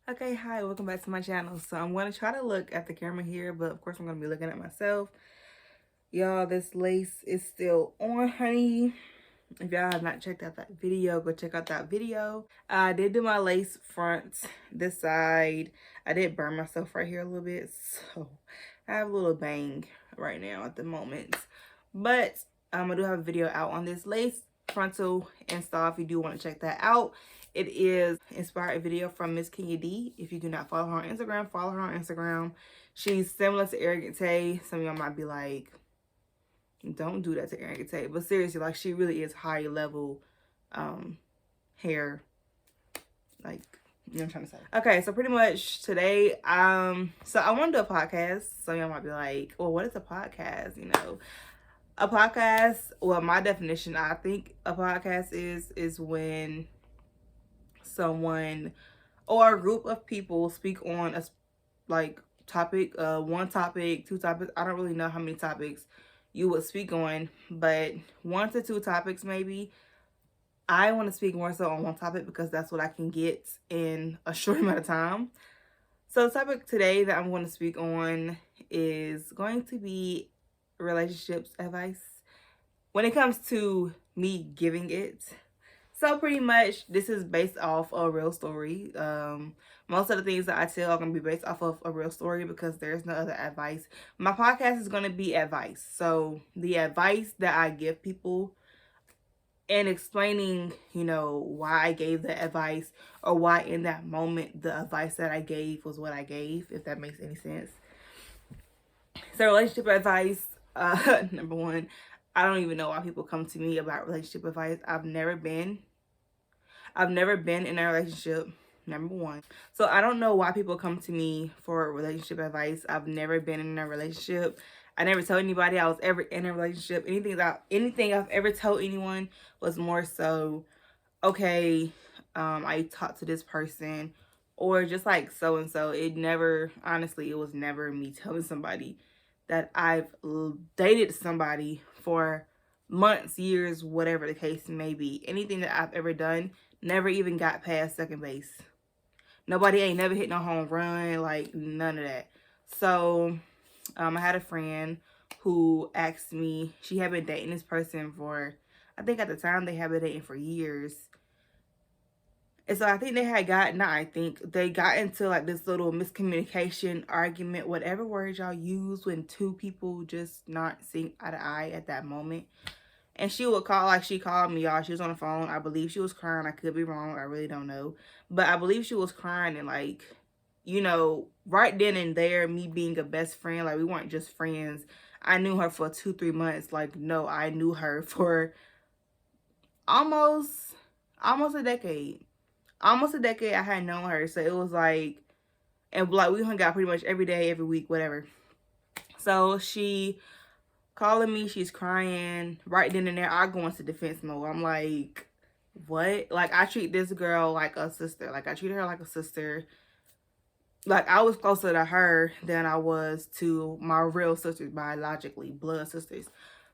Okay, hi, welcome back to my channel. So I'm going to try to look at the camera here, but of course I'm going to be looking at myself. Y'all, this lace is still on, honey. If y'all have not checked out that video, go check out that video. I did do my lace front, this side. I did burn myself right here a little bit, so I have a little bang right now at the moment. But I do have a video out on this lace frontal install if you do want to check that out. It is inspired video from Miss Kenya D. If you do not follow her on Instagram, follow her on Instagram. She's similar to Arrogant Tay. Some of y'all might be like, don't do that to Arrogant Tay. But seriously, like, she really is high level hair. Like, you know what I'm trying to say. Okay, so pretty much today, so I want to do a podcast. Some of y'all might be like, well, what is a podcast? You know, a podcast, well, my definition, I think a podcast is when someone or a group of people speak on a like topic, one topic, two topics. I don't really know how many topics you would speak on, but 1 to 2 topics maybe. I want to speak more so on one topic because that's what I can get in a short amount of time. So the topic today that I'm going to speak on is going to be relationships advice when it comes to me giving it. So pretty much this is based off a real story. Most of the things that I tell are going to be based off of a real story because there's no other advice. My podcast is going to be advice. So the advice that I give people and explaining, you know, why I gave the advice or why in that moment the advice that I gave was what I gave, if that makes any sense. So relationship advice, number one, I don't even know why people come to me about relationship advice. I've never been in a relationship, number one. So I don't know why people come to me for relationship advice. I've never been in a relationship. I never told anybody I was ever in a relationship. Anything I've ever told anyone was more so, okay, I talked to this person, or just like so and so. Honestly, it was never me telling somebody that I've dated somebody for months, years, whatever the case may be. Anything that I've ever done never even got past second base. Nobody ain't never hit no home run, like none of that. So I had a friend who asked me, she had been dating this person for, I think at the time they had been dating for years. And so I think they got into like this little miscommunication, argument, whatever words y'all use when two people just not seeing eye to eye at that moment. And she would call, like she called me, y'all. She was on the phone. I believe she was crying. I could be wrong. I really don't know. But I believe she was crying and like, you know, right then and there, me being a best friend, like we weren't just friends. I knew her for 2-3 months. Like, no, I knew her for almost a decade. Almost a decade I had known her. So it was like, and like we hung out pretty much every day, every week, whatever. So she calling me, she's crying. Right then and there, I go into defense mode. I'm like, what? Like, I treat this girl like a sister. Like, I treat her like a sister. Like, I was closer to her than I was to my real sisters, biologically, blood sisters.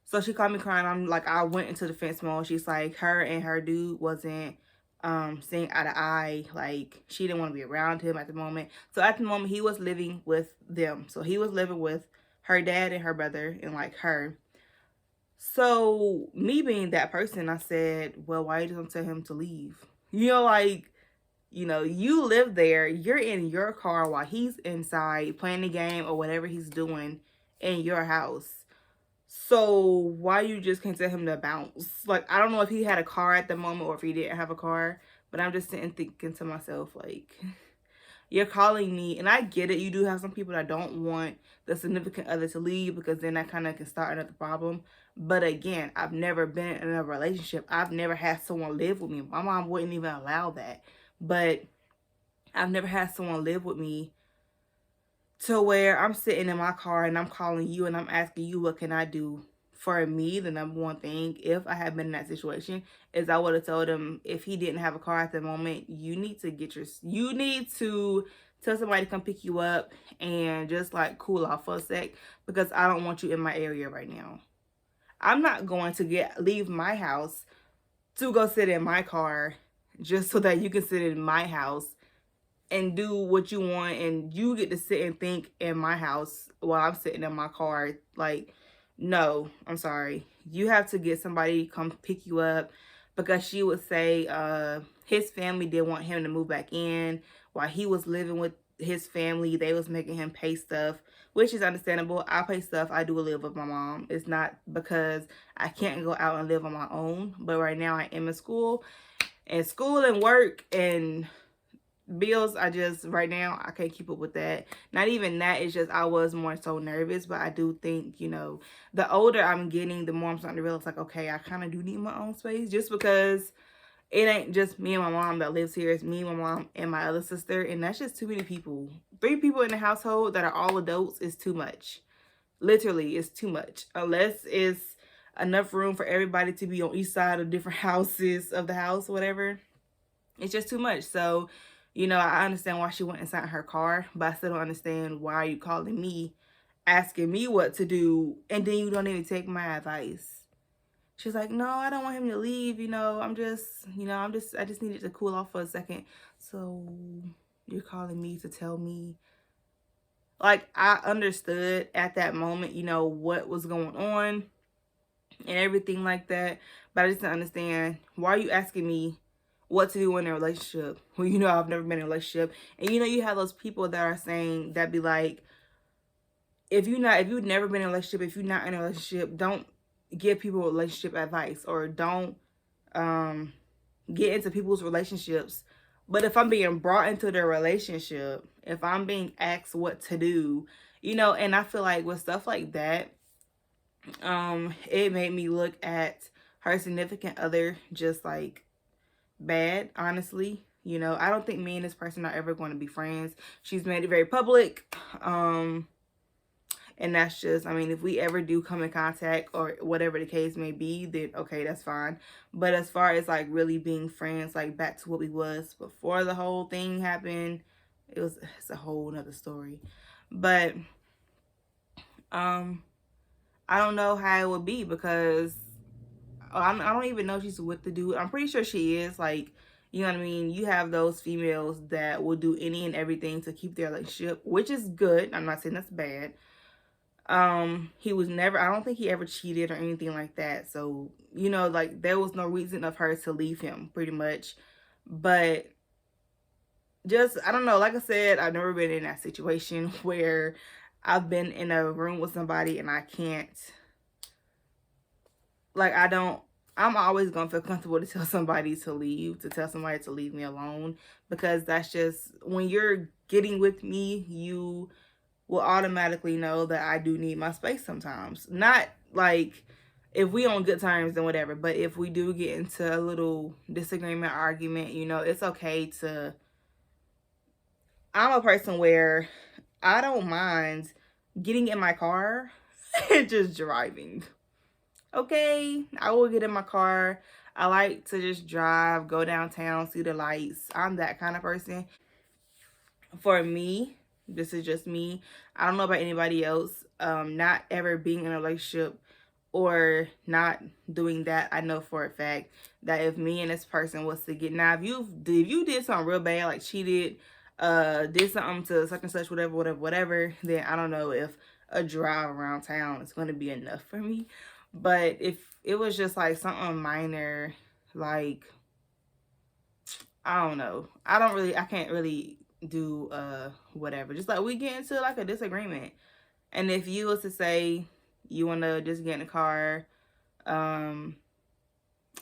So she called me crying. I'm like, I went into defense mode. She's like, her and her dude wasn't seeing eye to eye. Like, she didn't want to be around him at the moment. So at the moment, he was living with them. So he was living with her dad and her brother and like her. So me being that person, I said, well, why you don't tell him to leave? You know, like, you know, you live there, you're in your car while he's inside playing the game or whatever he's doing in your house. So why you just can't tell him to bounce? Like, I don't know if he had a car at the moment or if he didn't have a car, but I'm just sitting thinking to myself, like, you're calling me, and I get it. You do have some people that don't want the significant other to leave because then that kind of can start another problem. But again, I've never been in a relationship. I've never had someone live with me. My mom wouldn't even allow that. But I've never had someone live with me to where I'm sitting in my car and I'm calling you and I'm asking you, what can I do? For me, the number one thing, if I had been in that situation, is I would have told him, if he didn't have a car at the moment, you need to tell somebody to come pick you up and just like cool off for a sec, because I don't want you in my area right now. I'm not going to leave my house to go sit in my car just so that you can sit in my house and do what you want, and you get to sit and think in my house while I'm sitting in my car. Like, no, I'm sorry. You have to get somebody to come pick you up, because she would say his family didn't want him to move back in while he was living with his family. They was making him pay stuff, which is understandable. I pay stuff. I do live with my mom. It's not because I can't go out and live on my own, but right now I am in school, and work and bills. Right now I can't keep up with that. Not even that, it's just I was more so nervous. But I do think, the older I'm getting, the more I'm starting to realize, like, okay, I kind of do need my own space, just because it ain't just me and my mom that lives here. It's me, my mom, and my other sister, and that's just too many people. 3 people in the household that are all adults is too much. Literally, it's too much. Unless it's enough room for everybody to be on each side of different houses of the house, whatever. It's just too much. So, I understand why she went inside her car, but I still don't understand why you calling me, asking me what to do, and then you don't even take my advice. She's like, no, I don't want him to leave. I just needed to cool off for a second. So you're calling me to tell me. Like, I understood at that moment, what was going on and everything like that. But I just didn't understand, why are you asking me what to do in a relationship? Well, I've never been in a relationship. And you have those people that are saying, that be like, if you've never been in a relationship, if you're not in a relationship, don't give people relationship advice, or don't get into people's relationships. But if I'm being brought into their relationship, if I'm being asked what to do, and I feel like with stuff like that, it made me look at her significant other just like bad, honestly. I don't think me and this person are ever going to be friends. She's made it very public. And that's just, if we ever do come in contact or whatever the case may be, then okay, that's fine. But as far as like really being friends, like back to what we was before the whole thing happened, it's a whole nother story. But I don't know how it would be, because I don't even know if she's with the dude. I'm pretty sure she is. Like, you know what I mean? You have those females that will do any and everything to keep their relationship, which is good. I'm not saying that's bad. He was never, I don't think he ever cheated or anything like that. So, like, there was no reason of her to leave him, pretty much. But just, I don't know, like I said, I've never been in that situation where I've been in a room with somebody and I can't, like, I'm always gonna feel comfortable to tell somebody to leave, to leave me alone, because that's just, when you're getting with me, you will automatically know that I do need my space sometimes. Not like if we on good terms, then whatever. But if we do get into a little disagreement, argument, it's okay to... I'm a person where I don't mind getting in my car and just driving. Okay, I will get in my car. I like to just drive, go downtown, see the lights. I'm that kind of person. For me, this is just me. I don't know about anybody else. Not ever being in a relationship or not doing that, I know for a fact that if me and this person was to get... Now, if you did something real bad, like cheated, did something to such and such, whatever, then I don't know if a drive around town is going to be enough for me. But if it was just like something minor, like, I don't know. I can't really do whatever. Just like we get into like a disagreement. And if you was to say you want to just get in the car, I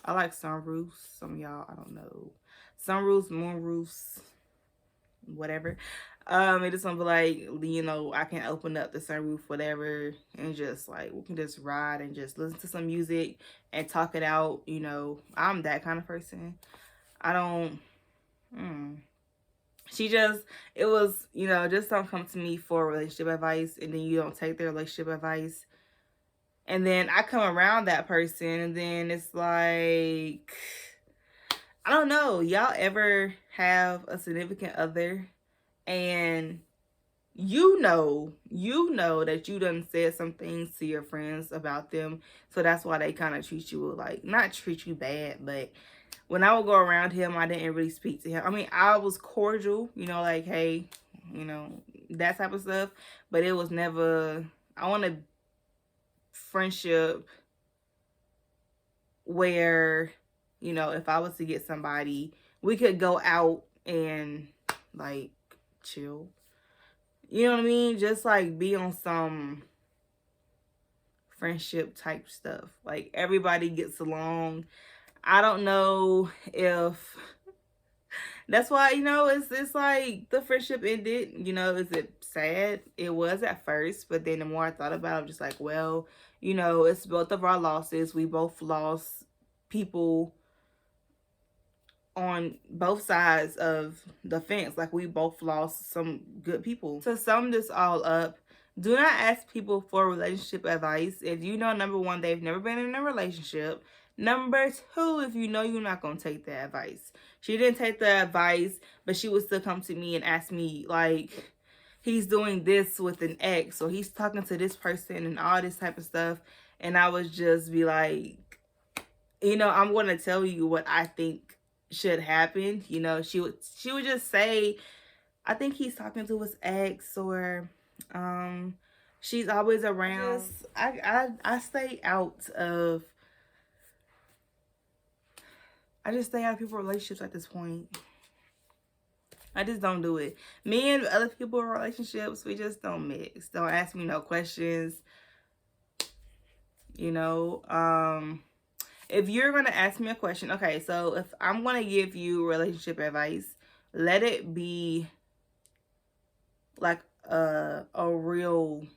like sunroofs. Some of y'all, I don't know. Sunroofs, moonroofs, whatever. It is something like, I can open up the sunroof, whatever, and just like, we can just ride and just listen to some music and talk it out. I'm that kind of person. I don't... It was, just don't come to me for relationship advice, and then you don't take their relationship advice. And then I come around that person, and then it's like, I don't know. Y'all ever have a significant other and you know that you done said some things to your friends about them, so that's why they kind of treat you like, not treat you bad, but when I would go around him, I didn't really speak to him. I mean, I was cordial, you know, like, hey, you know, that type of stuff. But it was never, I want a friendship where, you know, if I was to get somebody, we could go out and, like, chill. You know what I mean? Just, like, be on some friendship type stuff. Like, everybody gets along. I don't know if that's why, you know, it's like the friendship ended. You know, is it sad? It was at first, but then the more I thought about it, I'm just like, well, you know, it's both of our losses. We both lost people on both sides of the fence. Like, we both lost some good people. To sum this all up, do not ask people for relationship advice if you know, number one, they've never been in a relationship. Number two, if you know you're not going to take the advice. She didn't take the advice, but she would still come to me and ask me, like, he's doing this with an ex, or he's talking to this person and all this type of stuff. And I would just be like, you know, I'm going to tell you what I think should happen. You know, she would just say, I think he's talking to his ex, or she's always around. I stay out of, I just stay out of people's relationships at this point. I just don't do it. Me and other people in relationships, we just don't mix. Don't ask me no questions. You know, if you're going to ask me a question, okay, so if I'm going to give you relationship advice, let it be like a real,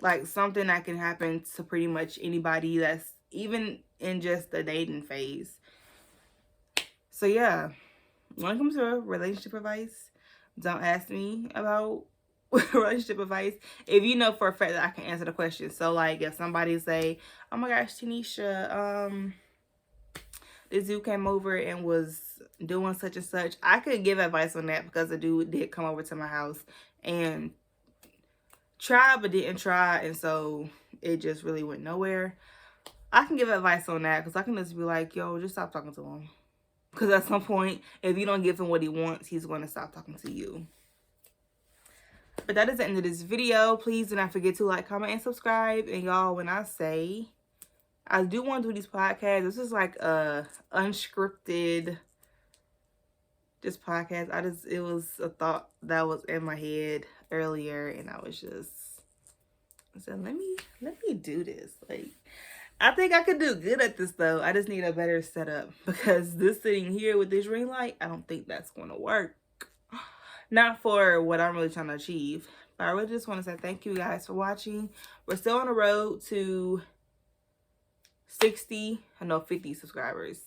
like something that can happen to pretty much anybody that's even in just the dating phase. So yeah, when it comes to relationship advice, don't ask me about relationship advice if you know for a fact that I can answer the question. So like, if somebody say, oh my gosh, Tanisha, this dude came over and was doing such and such, I could give advice on that, because the dude did come over to my house and try but didn't try, and so it just really went nowhere. I can give advice on that, because I can just be like, yo, just stop talking to him. Because at some point, if you don't give him what he wants, he's going to stop talking to you. But that is the end of this video. Please do not forget to like, comment, and subscribe. And y'all, when I say I do want to do these podcasts, this is like a unscripted just podcast. It was a thought that was in my head earlier, and I was just, I said, let me do this. Like, I think I could do good at this though. I just need a better setup, because this sitting here with this ring light, I don't think that's going to work. Not for what I'm really trying to achieve. But I really just want to say thank you guys for watching. We're still on the road to 50 subscribers.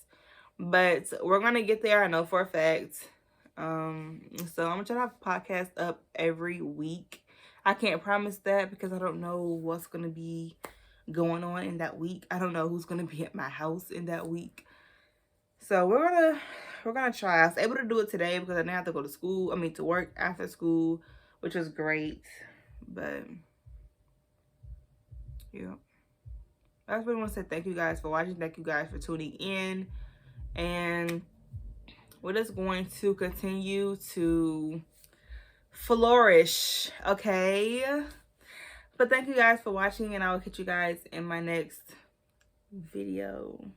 But we're going to get there, I know for a fact. So I'm going to try to have a podcast up every week. I can't promise that, because I don't know what's going to be going on in that week. I don't know who's going to be at my house in that week. So we're gonna try. I was able to do it today because I didn't have to go to school. I mean, to work after school, which was great. But yeah, I just really want to say thank you guys for watching. Thank you guys for tuning in, and we're just going to continue to flourish. Okay. But thank you guys for watching, and I will catch you guys in my next video.